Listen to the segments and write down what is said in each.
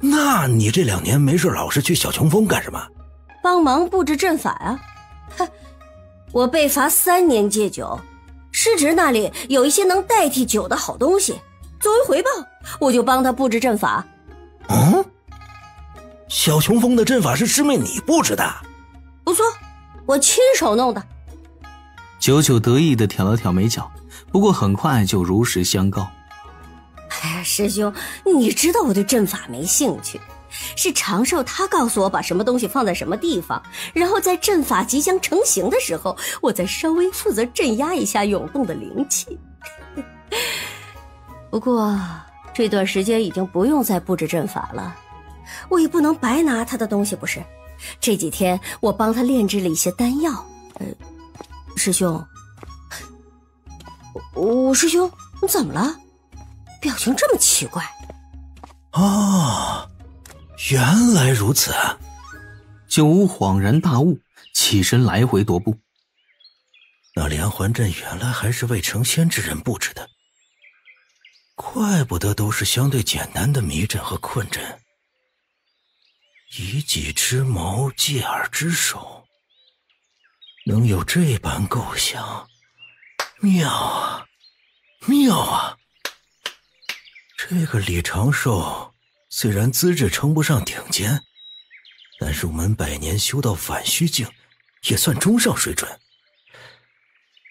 那你这2年没事老是去小琼峰干什么？帮忙布置阵法啊。哼，我被罚3年戒酒，师侄那里有一些能代替酒的好东西，作为回报，我就帮他布置阵法。小琼峰的阵法是师妹你布置的？不错，我亲手弄的。九九得意地挑了挑眉角，不过很快就如实相告。师兄，你知道我对阵法没兴趣，是长寿他告诉我把什么东西放在什么地方，然后在阵法即将成型的时候，我再稍微负责镇压一下涌动的灵气。不过这段时间已经不用再布置阵法了，我也不能白拿他的东西不是？这几天我帮他炼制了一些丹药。师兄，师兄，你怎么了？表情这么奇怪。原来如此。九乌恍然大悟，起身来回踱步。那连环阵原来还是未成仙之人布置的，怪不得都是相对简单的迷阵和困阵。以己之谋，借饵之手，能有这般构想，妙啊，妙啊！这个李长寿虽然资质称不上顶尖，但入门100年修到反虚境，也算中上水准。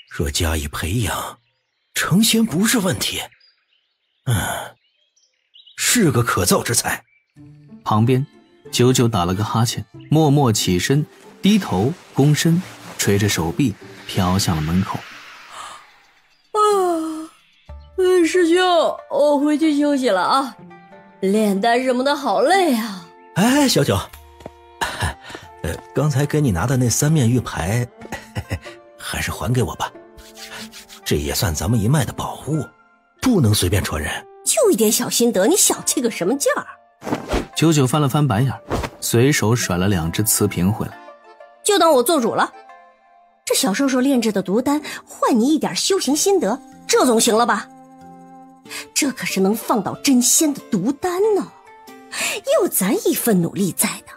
若加以培养，成仙不是问题。是个可造之材。旁边九九打了个哈欠，默默起身，低头躬身，垂着手臂飘向了门口。师兄，我回去休息了啊，炼丹什么的好累啊。小九，刚才给你拿的那3面玉牌还是还给我吧，这也算咱们一脉的宝物，不能随便传人。就一点小心得，你小气个什么劲儿？九九翻了翻白眼，随手甩了2只瓷瓶回来。就当我做主了，这小瘦瘦炼制的毒丹换你一点修行心得，这总行了吧？这可是能放倒真仙的毒丹呢，有咱一份努力在的。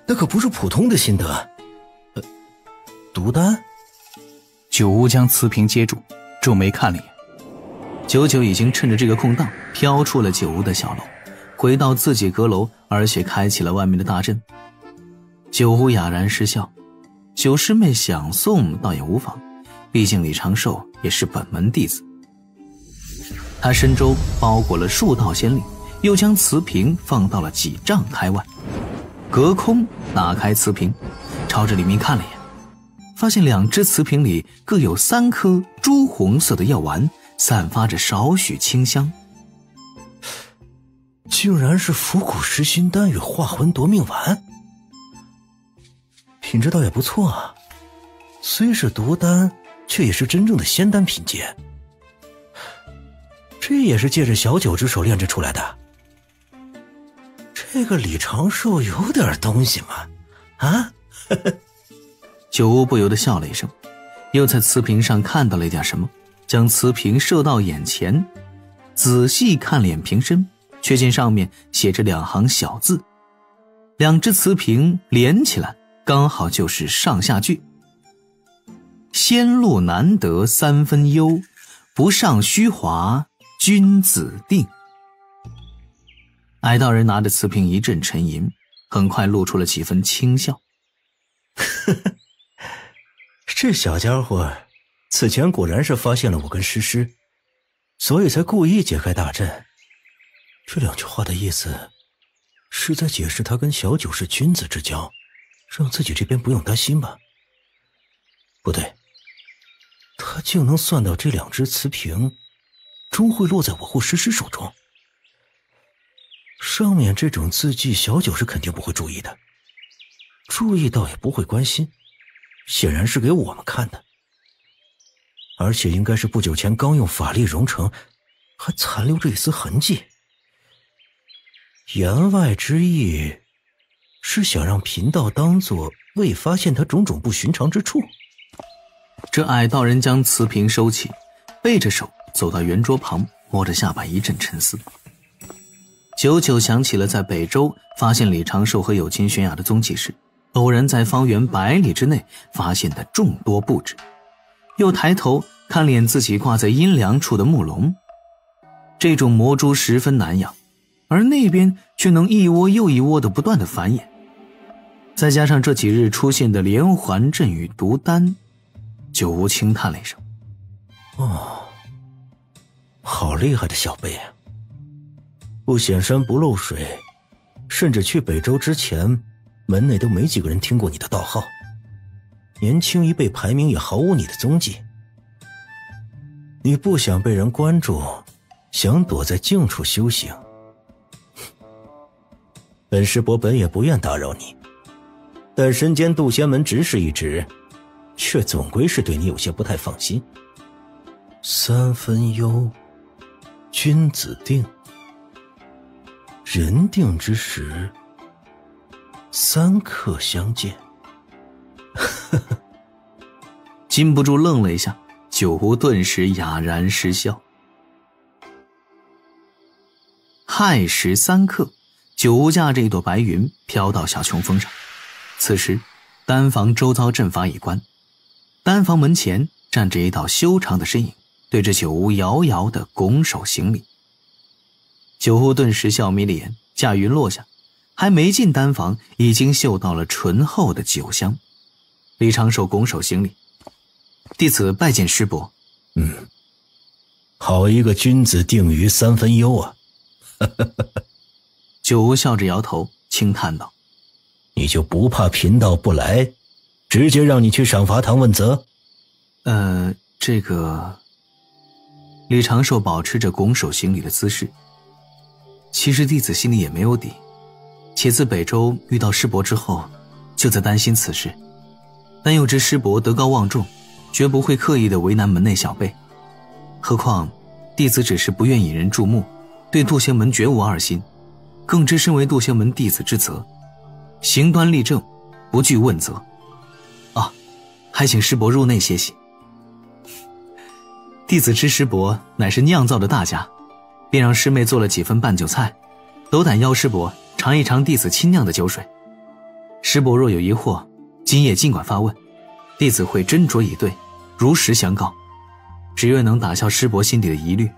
那可不是普通的心得。毒丹？九乌将瓷瓶接住，皱眉看了一眼。九九已经趁着这个空档飘出了九乌的小楼，回到自己阁楼，而且开启了外面的大阵。九乌哑然失笑，九师妹想送倒也无妨，毕竟李长寿也是本门弟子。他身周包裹了数道仙力，又将瓷瓶放到了几丈开外，隔空打开瓷瓶，朝着里面看了一眼，发现2只瓷瓶里各有3颗朱红色的药丸，散发着少许清香。竟然是伏骨实心丹与化魂夺命丸，品质倒也不错啊，虽是毒丹，却也是真正的仙丹品阶。这也是借着小九之手炼制出来的。这个李长寿有点东西嘛？九乌不由得笑了一声，又在瓷瓶上看到了一点什么，将瓷瓶射到眼前，仔细看了眼瓶身，却见上面写着2行小字，2只瓷瓶连起来刚好就是上下句：仙路难得3分忧，不上虚华君子定。矮道人拿着瓷瓶一阵沉吟，很快露出了几分轻笑。这小家伙此前果然是发现了我跟诗诗，所以才故意解开大阵。这2句话的意思是在解释他跟小九是君子之交，让自己这边不用担心吧？不对，他竟能算到这2只瓷瓶终会落在我护诗诗手中。上面这种字迹小九是肯定不会注意的，注意到也不会关心，显然是给我们看的，而且应该是不久前刚用法力融成，还残留着一丝痕迹。言外之意是想让贫道当作未发现他种种不寻常之处。这矮道人将瓷瓶收起，背着手走到圆桌旁，摸着下巴一阵沉思。久久想起了在北周发现李长寿和有金玄雅的踪迹时，偶然在方圆100里之内发现的众多布置，又抬头看脸自己挂在阴凉处的木笼。这种魔蛛十分难养，而那边却能一窝又一窝的不断的繁衍。再加上这几日出现的连环阵与毒丹，九无轻叹了一声。哦，好厉害的小辈啊！不显山不漏水，甚至去北周之前，门内都没几个人听过你的道号。年轻一辈排名也毫无你的踪迹。你不想被人关注，想躲在静处修行。本师伯本也不愿打扰你，但身兼渡仙门执事一职，却总归是对你有些不太放心。3分忧，君子定。人定之时，3刻相见。禁不住愣了一下，九无顿时哑然失笑。亥时3刻，九无驾着一朵白云飘到小琼峰上。此时丹房周遭阵法已关，丹房门前站着一道修长的身影，对着九无遥遥地拱手行礼。九无顿时笑眯了眼，驾云落下，还没进丹房，已经嗅到了醇厚的酒香。李长寿拱手行礼：“弟子拜见师伯。”好一个君子定于3分忧啊！九无笑着摇头，轻叹道：“你就不怕贫道不来，直接让你去赏罚堂问责？”这个……李长寿保持着拱手行礼的姿势。其实弟子心里也没有底，且自北周遇到师伯之后，就在担心此事，但又知师伯德高望重，绝不会刻意的为难门内小辈。何况弟子只是不愿引人注目，对渡仙门绝无二心，更知身为渡仙门弟子之责，行端立正，不惧问责。还请师伯入内歇息。弟子知师伯乃是酿造的大家，便让师妹做了几份拌酒菜，斗胆邀师伯尝一尝弟子亲酿的酒水。师伯若有疑惑，今夜尽管发问，弟子会斟酌以对，如实相告，只愿能打消师伯心底的疑虑，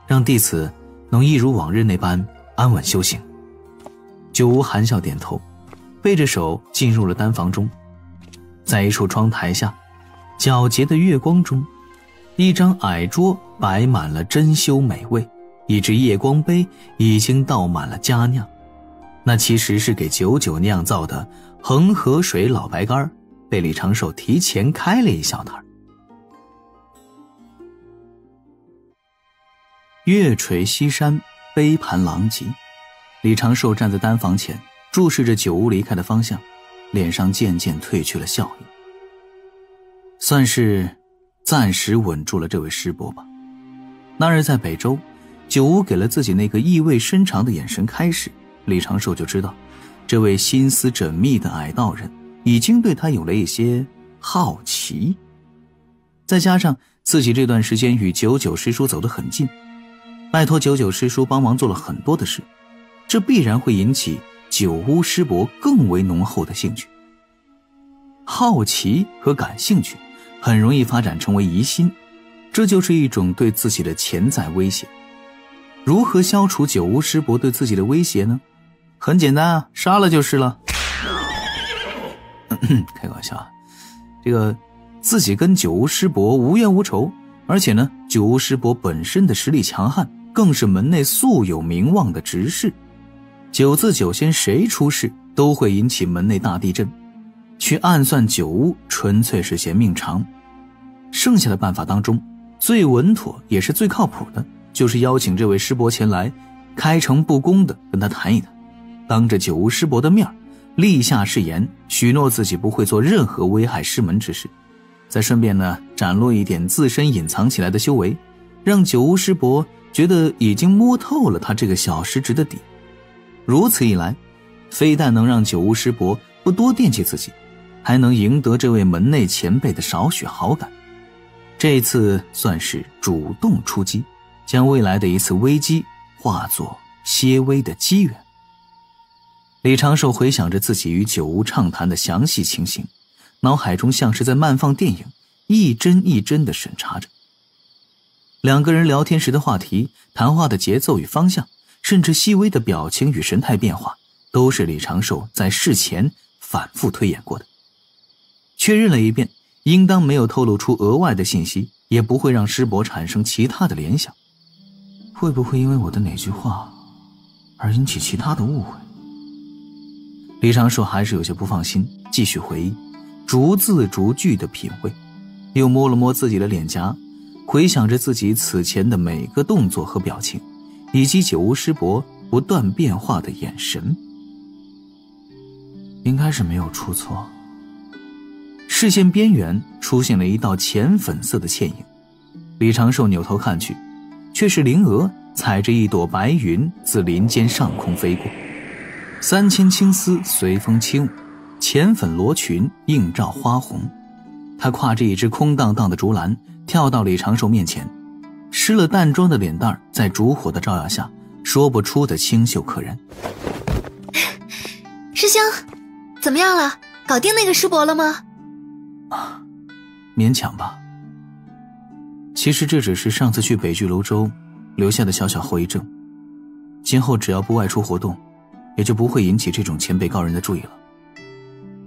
让弟子能一如往日那般安稳修行。九无含笑点头，背着手进入了丹房中。在一处窗台下，皎洁的月光中，一张矮桌摆满了珍馐美味，一只夜光杯已经倒满了佳酿，那其实是给九九酿造的恒河水老白干，被李长寿提前开了一小摊。月垂西山，杯盘狼藉。李长寿站在丹房前，注视着九无离开的方向，脸上渐渐褪去了笑意。算是暂时稳住了这位师伯吧。那日在北周，九无给了自己那个意味深长的眼神开始，李长寿就知道这位心思缜密的矮道人已经对他有了一些好奇。再加上自己这段时间与九九师叔走得很近，拜托九九师叔帮忙做了很多的事，这必然会引起九无师伯更为浓厚的兴趣。好奇和感兴趣很容易发展成为疑心，这就是一种对自己的潜在威胁。如何消除九无师伯对自己的威胁呢？很简单啊，杀了就是了。开个玩笑啊，这个自己跟九无师伯无冤无仇，而且呢，九无师伯本身的实力强悍，更是门内素有名望的执事。九字九仙谁出事都会引起门内大地震，去暗算九无纯粹是嫌命长。剩下的办法当中，最稳妥也是最靠谱的，就是邀请这位师伯前来，开诚布公的跟他谈一谈，当着九无师伯的面立下誓言，许诺自己不会做任何危害师门之事，再顺便呢展露一点自身隐藏起来的修为，让九无师伯觉得已经摸透了他这个小师侄的底。如此一来，非但能让九无师伯不多惦记自己，还能赢得这位门内前辈的少许好感。这次算是主动出击，将未来的一次危机化作些微的机缘。李长寿回想着自己与九巫畅谈的详细情形，脑海中像是在慢放电影，一帧一帧地审查着。两个人聊天时的话题、谈话的节奏与方向，甚至细微的表情与神态变化，都是李长寿在事前反复推演过的。确认了一遍，应当没有透露出额外的信息，也不会让师伯产生其他的联想。会不会因为我的哪句话而引起其他的误会？李长寿还是有些不放心，继续回忆，逐字逐句的品味，又摸了摸自己的脸颊，回想着自己此前的每个动作和表情，以及九巫师伯不断变化的眼神。应该是没有出错。视线边缘出现了一道浅粉色的倩影，李长寿扭头看去，却是灵娥踩着一朵白云自林间上空飞过，3000青丝随风轻舞，浅粉罗裙映照花红。她挎着一只空荡荡的竹篮，跳到李长寿面前，湿了淡妆的脸蛋在烛火的照耀下说不出的清秀可人。师兄，怎么样了？搞定那个师伯了吗？勉强吧。其实这只是上次去北俱泸州留下的小小后遗症，今后只要不外出活动，也就不会引起这种前辈高人的注意了。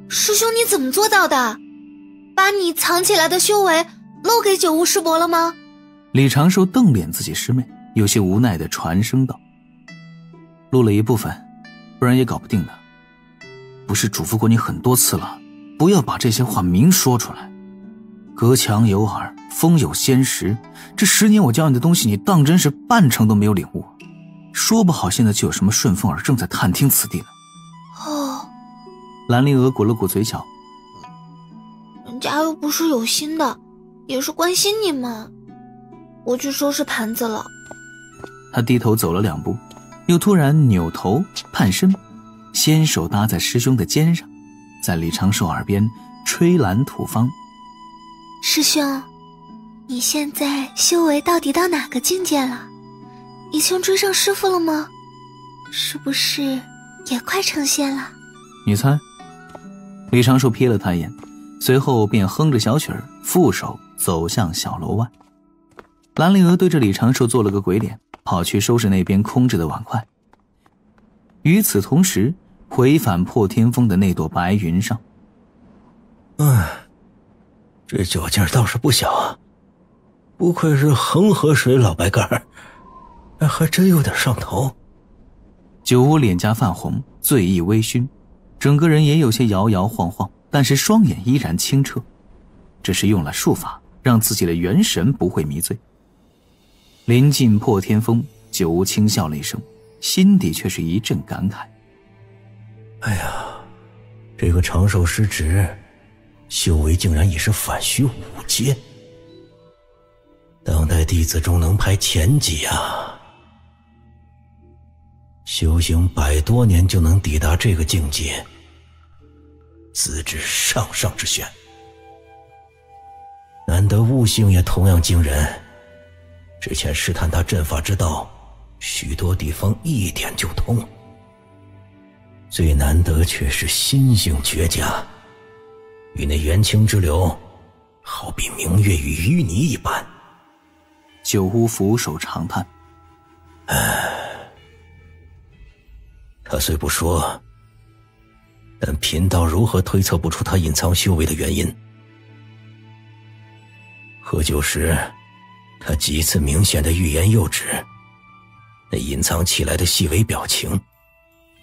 师兄你怎么做到的？把你藏起来的修为露给九巫师伯了吗？李长寿瞪脸自己师妹，有些无奈地传声道：录了一部分，不然也搞不定的。不是嘱咐过你很多次了，不要把这些话明说出来。隔墙有耳，风有先识，这10年我教你的东西，你当真是半成都没有领悟，说不好现在就有什么顺风耳正在探听此地呢。哦，兰陵娥鼓了鼓嘴角，人家又不是有心的，也是关心你们。我去收拾盘子了。他低头走了2步，又突然扭头探身，先手搭在师兄的肩上，在李长寿耳边吹兰吐芳。师兄，你现在修为到底到哪个境界了？已经追上师父了吗？是不是也快成仙了？你猜？李长寿瞥了他一眼，随后便哼着小曲儿，负手走向小楼外。兰陵娥对着李长寿做了个鬼脸，跑去收拾那边空着的碗筷。与此同时，回返破天峰的那朵白云上，这酒劲倒是不小啊，不愧是恒河水老白干，还真有点上头。九巫脸颊泛红，醉意微醺，整个人也有些摇摇晃晃，但是双眼依然清澈，这是用了术法让自己的元神不会迷醉。临近破天峰，九巫轻笑了一声，心底却是一阵感慨。哎呀，这个长寿师侄修为竟然已是反虚5阶，当代弟子中能排前几啊！修行100多年就能抵达这个境界，自知上上之选。难得悟性也同样惊人，之前试探他阵法之道，许多地方一点就通。最难得却是心性绝佳，与那元清之流好比明月与淤泥一般。九巫俯首长叹，他虽不说，但贫道如何推测不出他隐藏修为的原因？喝酒时他几次明显的欲言又止，那隐藏起来的细微表情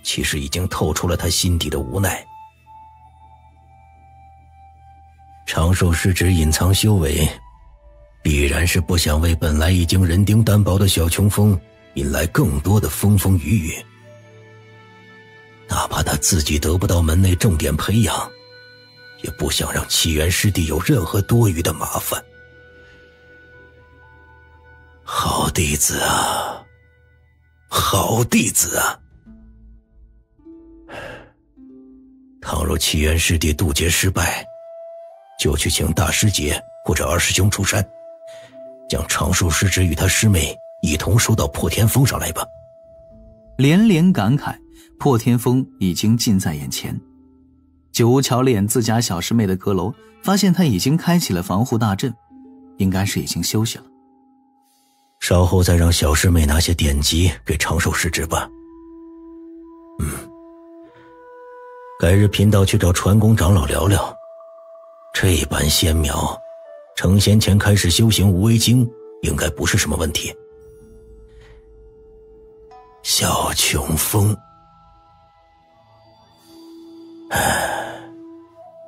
其实已经透出了他心底的无奈。长寿师侄隐藏修为，必然是不想为本来已经人丁单薄的小琼峰引来更多的风风雨雨。哪怕他自己得不到门内重点培养，也不想让七元师弟有任何多余的麻烦。好弟子啊，好弟子啊！倘若七元师弟渡劫失败，就去请大师姐或者二师兄出山，将长寿师侄与他师妹一同收到破天峰上来吧。连连感慨破天风已经近在眼前。九屋瞧了眼自家小师妹的阁楼，发现她已经开启了防护大阵，应该是已经休息了。稍后再让小师妹拿些典籍给长寿师侄吧。改日贫道去找传功长老聊聊，这般仙苗，成仙前开始修行无为经，应该不是什么问题。小琼峰，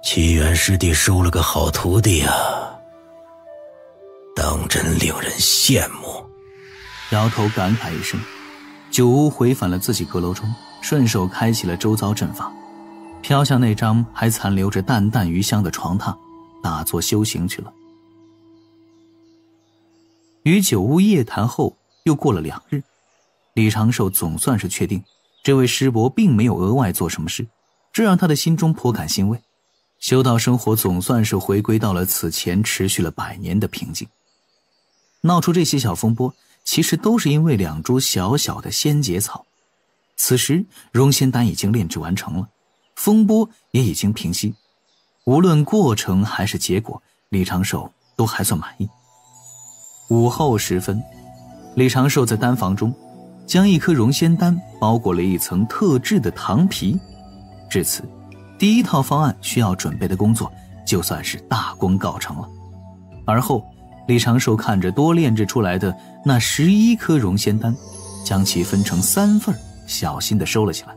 七元师弟收了个好徒弟啊，当真令人羡慕。摇头感慨一声，九屋回返了自己阁楼中，顺手开启了周遭阵法，飘向那张还残留着淡淡余香的床榻，打坐修行去了。与九屋夜谈后又过了2日，李长寿总算是确定这位师伯并没有额外做什么事，这让他的心中颇感欣慰。修道生活总算是回归到了此前持续了100年的平静。闹出这些小风波，其实都是因为2株小小的仙节草。此时容仙丹已经炼制完成了，风波也已经平息，无论过程还是结果，李长寿都还算满意。午后时分，李长寿在丹房中将一颗容仙丹包裹了一层特制的糖皮，至此第一套方案需要准备的工作就算是大功告成了。而后李长寿看着多炼制出来的那11颗容仙丹，将其分成3份，小心地收了起来。